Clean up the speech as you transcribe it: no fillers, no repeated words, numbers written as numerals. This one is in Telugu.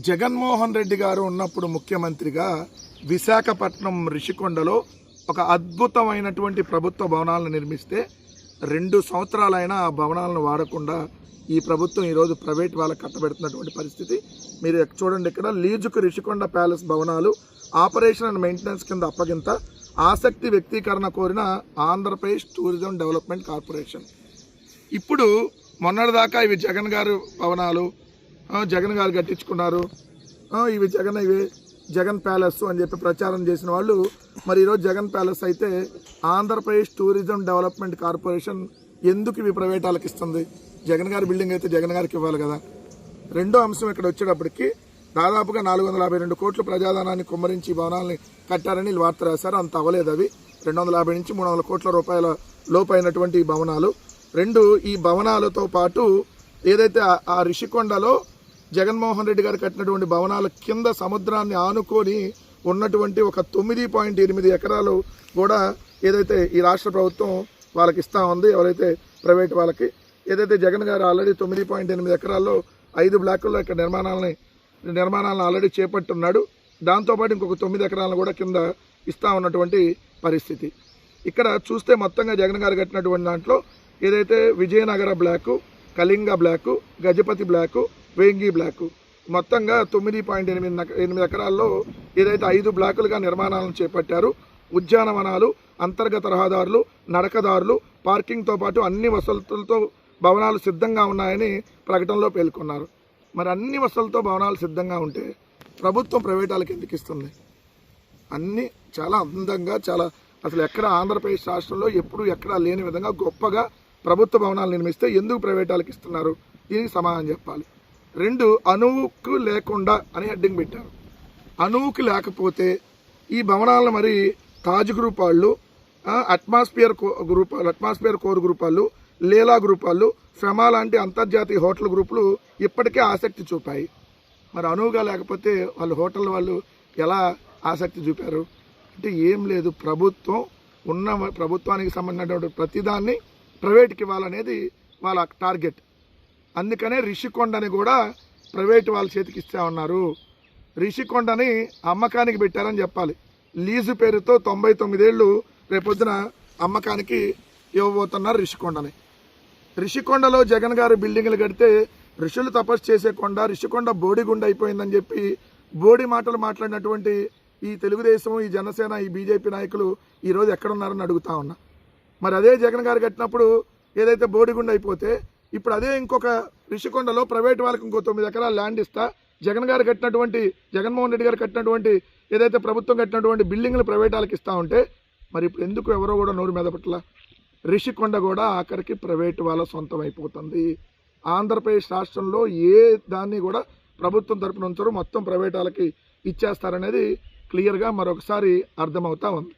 జగన్మోహన్ రెడ్డి గారు ఉన్నప్పుడు ముఖ్యమంత్రిగా విశాఖపట్నం రిషికొండలో ఒక అద్భుతమైనటువంటి ప్రభుత్వ భవనాలను నిర్మిస్తే 2 సంవత్సరాలైనా ఆ భవనాలను వాడకుండా ఈ ప్రభుత్వం ఈరోజు ప్రైవేట్ వాళ్ళకి కట్టబెడుతున్నటువంటి పరిస్థితి మీరు చూడండి. ఇక్కడ లీజుకు రిషికొండ ప్యాలెస్ భవనాలు ఆపరేషన్ అండ్ మెయింటెనెన్స్ కింద అప్పగింత ఆసక్తి వ్యక్తీకరణ కోరిన ఆంధ్రప్రదేశ్ టూరిజం డెవలప్మెంట్ కార్పొరేషన్. ఇప్పుడు మొన్నటిదాకా ఇవి జగన్ గారు భవనాలు, జగన్ గారు కట్టించుకున్నారు, ఇవి జగన్ ప్యాలెస్ అని చెప్పి ప్రచారం చేసిన వాళ్ళు మరి ఈరోజు జగన్ ప్యాలెస్ అయితే ఆంధ్రప్రదేశ్ టూరిజం డెవలప్మెంట్ కార్పొరేషన్ ఎందుకు ఇవి ప్రైవేట్ వాళ్ళకి ఇస్తుంది? జగన్ గారి బిల్డింగ్ అయితే జగన్ గారికి ఇవ్వాలి కదా. రెండో అంశం ఇక్కడ వచ్చేటప్పటికి దాదాపుగా 452 కోట్ల ప్రజాధనాన్ని కుమ్మరించి భవనాలని కట్టారని వార్త రాశారు. అంత అవ్వలేదు. అవి 250 నుంచి 300 కోట్ల రూపాయల లోపైనటువంటి ఈ భవనాలు. ఈ భవనాలతో పాటు ఏదైతే ఆ రిషికొండలో జగన్మోహన్ రెడ్డి గారు కట్టినటువంటి భవనాల కింద సముద్రాన్ని ఆనుకొని ఉన్నటువంటి ఒక 9.8 ఎకరాలు కూడా ఏదైతే ఈ రాష్ట్ర ప్రభుత్వం వాళ్ళకి ఇస్తా ఉంది, ఎవరైతే ప్రైవేట్ వాళ్ళకి, ఏదైతే జగన్ గారు ఆల్రెడీ 9.8 ఎకరాల్లో 5 బ్లాకుల్లో ఇక్కడ నిర్మాణాలను ఆల్రెడీ చేపట్టున్నాడు. దాంతోపాటు ఇంకొక 9 ఎకరాలను కూడా కింద ఇస్తా ఉన్నటువంటి పరిస్థితి. ఇక్కడ చూస్తే మొత్తంగా జగన్ గారు కట్టినటువంటి దాంట్లో ఏదైతే Vijayanagara block, Kalinga block, Gajapati block, Vengi block మొత్తంగా 9.8 ఎకరాల్లో ఏదైతే 5 బ్లాకులుగా నిర్మాణాలను చేపట్టారు. ఉద్యానవనాలు, అంతర్గత రహదారులు, నడకదారులు, పార్కింగ్తో పాటు అన్ని వసతులతో భవనాలు సిద్ధంగా ఉన్నాయని ప్రకటనలో పేర్కొన్నారు. మరి అన్ని వసతులతో భవనాలు సిద్ధంగా ఉంటే ప్రభుత్వం ప్రైవేట్ వాళ్ళకి ఎందుకు ఇస్తుంది? అన్నీ చాలా అందంగా, చాలా అసలు ఎక్కడ ఆంధ్రప్రదేశ్ రాష్ట్రంలో ఎప్పుడు ఎక్కడా లేని విధంగా గొప్పగా ప్రభుత్వ భవనాలు నిర్మిస్తే ఎందుకు ప్రైవేట్ వాళ్ళకి ఇస్తున్నారు? దీనికి సమాధానం చెప్పాలి. 2 అణువుకు లేకుండా అని హెడ్డింగ్ పెట్టారు. అణువుకి లేకపోతే ఈ భవనాలను మరి తాజ్ గ్రూప్ వాళ్ళు, అట్మాస్ఫియర్ కోర్ గ్రూప్ వాళ్ళు, లీలా గ్రూప్ వాళ్ళు, ఫెమా లాంటి అంతర్జాతీయ హోటల్ గ్రూపులు ఇప్పటికే ఆసక్తి చూపాయి. మరి అణువుగా లేకపోతే వాళ్ళు హోటల్ వాళ్ళు ఎలా ఆసక్తి చూపారు? అంటే ఏం లేదు, ప్రభుత్వానికి సంబంధించినటువంటి ప్రతిదాన్ని ప్రైవేట్కి ఇవ్వాలనేది వాళ్ళ టార్గెట్. అందుకనే రిషికొండని కూడా ప్రైవేట్ వాళ్ళ చేతికి ఇస్తా ఉన్నారు. రిషికొండని అమ్మకానికి పెట్టారని చెప్పాలి. లీజు పేరుతో 99 ఏళ్ళు రేపొద్దున అమ్మకానికి ఇవ్వబోతున్నారు రిషికొండని. రిషికొండలో జగన్ గారు బిల్డింగ్లు కడితే ఋషులు తపస్సు చేసే కొండ, రిషికొండ బోడిగుండ అయిపోయిందని చెప్పి బోడి మాటలు మాట్లాడినటువంటి ఈ తెలుగుదేశం, ఈ జనసేన, ఈ బీజేపీ నాయకులు ఈరోజు ఎక్కడున్నారని అడుగుతా ఉన్నా. మరి అదే జగన్ గారు కట్టినప్పుడు ఏదైతే బోడిగుండ అయిపోతే ఇప్పుడు అదే ఇంకొక రిషికొండలో ప్రైవేట్ వాళ్ళకి ఇంకో 9 ఎకరాలు ల్యాండ్ ఇస్తా, జగన్మోహన్ రెడ్డి గారు కట్టినటువంటి ఏదైతే ప్రభుత్వం కట్టినటువంటి బిల్డింగ్లు ప్రైవేట్ వాళ్ళకి ఇస్తా ఉంటే మరి ఇప్పుడు ఎందుకు ఎవరో కూడా నోరు మెదపట్ల? రిషికొండ కూడా ఆఖరికి ప్రైవేట్ వాళ్ళ సొంతం అయిపోతుంది. ఆంధ్రప్రదేశ్ రాష్ట్రంలో ఏ దాన్ని కూడా ప్రభుత్వం తరపున ఉంచరు, మొత్తం ప్రైవేట్ వాళ్ళకి ఇచ్చేస్తారనేది క్లియర్గా మరొకసారి అర్థమవుతా ఉంది.